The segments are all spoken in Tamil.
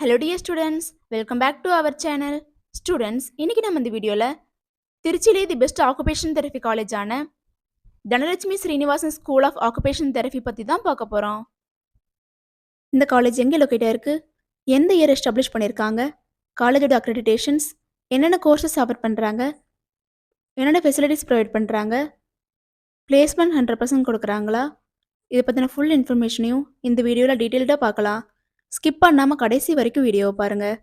Hello dear students, welcome back to our channel. Students, இன்னைக்கு நம்ம இந்த வீடியோல திருச்சியிலே தி பெஸ்ட் ஆக்குபேஷன் தெரபி காலேஜான Dhanalakshmi Srinivasan school of occupation therapy பத்தி தான் பார்க்க போறோம். இந்த காலேஜ் எங்க லொகேட் ஆயிருக்கு, எந்த இயர் எஸ்டாப்ளிஷ் பண்ணிருக்காங்க, காலேஜோட அக்ரெடிடேஷன்ஸ், என்னென்ன கோர்சஸ் ஆஃபர் பண்றாங்க, என்னென்ன ஃபெசிலிட்டிஸ் ப்ரொவைட் பண்றாங்க, பிளேஸ்மெண்ட் 100% கொடுக்குறாங்களா, இதை பற்றின ஃபுல் இன்ஃபர்மேஷனையும் இந்த வீடியோவில் டீட்டெயில்டாக பார்க்கலாம். ஸ்கிப் பண்ணாமல் கடைசி வரைக்கும் வீடியோவை பாருங்கள்.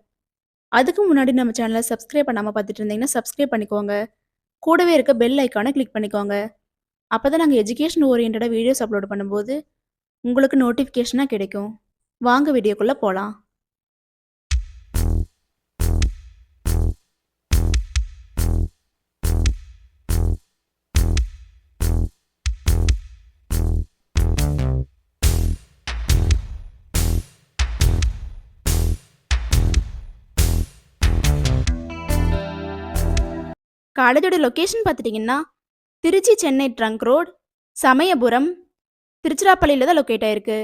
அதுக்கு முன்னாடி நம்ம சேனலை சப்ஸ்கிரைப் பண்ணாமல் பார்த்துட்டு இருந்தீங்கன்னா சப்ஸ்கிரைப் பண்ணிக்கோங்க. கூடவே இருக்க பெல் ஐக்கானை கிளிக் பண்ணிக்கோங்க. அப்போ தான் நாங்கள் எஜுகேஷன் ஓரியன்டாக வீடியோஸ் அப்லோட் பண்ணும்போது உங்களுக்கு நோட்டிஃபிகேஷனாக கிடைக்கும். வாங்க வீடியோக்குள்ளே போகலாம். காலேஜோட லொக்கேஷன் பார்த்துட்டிங்கன்னா திருச்சி சென்னை ட்ரங்க் ரோட், சமயபுரம், திருச்சிராப்பள்ளியில் தான் லொக்கேட் ஆயிருக்கு.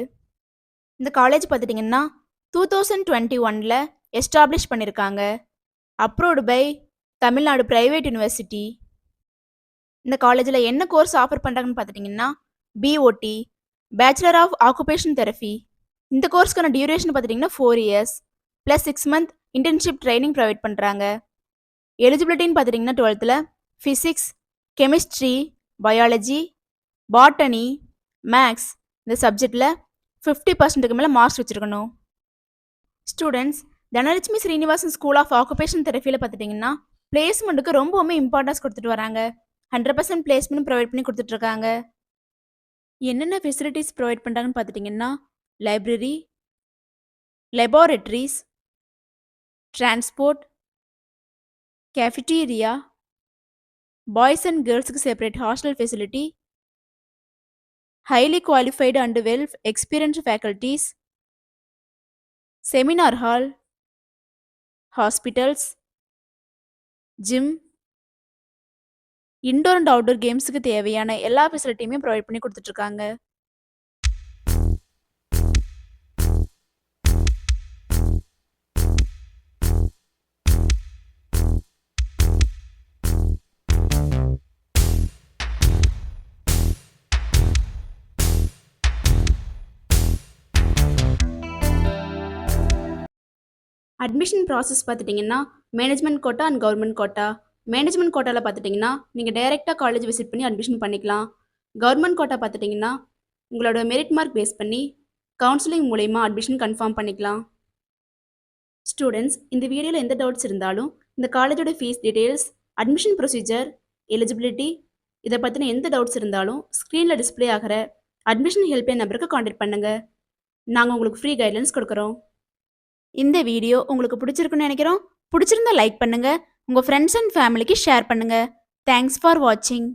இந்த காலேஜ் பார்த்துட்டிங்கன்னா 2021 எஸ்டாப்ளிஷ் பண்ணியிருக்காங்க. Approved by Tamil Nadu private university. இந்த காலேஜில் என்ன கோர்ஸ் ஆஃபர் பண்ணுறாங்கன்னு பார்த்துட்டிங்கன்னா BOT, bachelor of occupation therapy. இந்த கோர்ஸ்க்கான டியூரேஷன் பார்த்துட்டிங்கன்னா 4 years plus 6 month internship training provide பண்ணுறாங்க. எலிஜிபிலிட்டின்னு பார்த்துட்டிங்கன்னா 12th physics, chemistry, biology, botany, maths இந்த சப்ஜெக்டில் 50%க்கு மேலே மார்க்ஸ் வச்சுருக்கணும். Students, Dhanalakshmi Srinivasan school of occupation தெரபியில் பார்த்துட்டிங்கன்னா பிளேஸ்மெண்ட்டுக்கு ரொம்பவுமே இம்பார்ட்டன்ஸ் கொடுத்துட்டு வராங்க. 100% பிளேஸ்மெண்ட் ப்ரொவைட் பண்ணி கொடுத்துட்ருக்காங்க. என்னென்ன ஃபெசிலிட்டிஸ் ப்ரொவைட் பண்ணுறாங்கன்னு பார்த்துட்டிங்கன்னா library, laboratories, transport, cafeteria, boys and கேர்ள்ஸுக்கு separate hostel facility, highly qualified and well experienced faculties, seminar hall, hospitals, gym, indoor and outdoor கேம்ஸுக்கு தேவையான எல்லா ஃபெசிலிட்டியுமே ப்ரொவைட் பண்ணி கொடுத்துட்ருக்காங்க. அட்மிஷன் ப்ராசஸ் பார்த்துட்டிங்கன்னா management quota and government quota. Management கோட்டாவில் பார்த்துட்டிங்கன்னா நீங்கள் டைரெக்டாக காலேஜ் விசிட் பண்ணி அட்மிஷன் பண்ணிக்கலாம். கவர்மெண்ட் கோட்டா பார்த்துட்டிங்கன்னா உங்களோட மெரிட் மார்க் பேஸ் பண்ணி கவுன்சிலிங் மூலயமா அட்மிஷன் கன்ஃபார்ம் பண்ணிக்கலாம். ஸ்டூடெண்ட்ஸ், இந்த வீடியோவில் எந்த டவுட்ஸ் இருந்தாலும் இந்த காலேஜோட fees details, admission procedure, eligibility இதை பற்றின எந்த டவுட்ஸ் இருந்தாலும் ஸ்க்ரீனில் டிஸ்பிளே ஆகிற அட்மிஷன் ஹெல்ப்லைன் நம்பருக்கு கான்டாக்ட் பண்ணுங்கள். நாங்கள் உங்களுக்கு ஃப்ரீ கைட்லைன்ஸ் கொடுக்குறோம். இந்த வீடியோ உங்களுக்கு பிடிச்சிருக்குன்னு நினைக்கிறோம். பிடிச்சிருந்தா லைக் பண்ணுங்க, உங்க ஃப்ரெண்ட்ஸ் அண்ட் ஃபேமிலிக்கு ஷேர் பண்ணுங்க. தேங்க்ஸ் ஃபார் வாட்சிங்.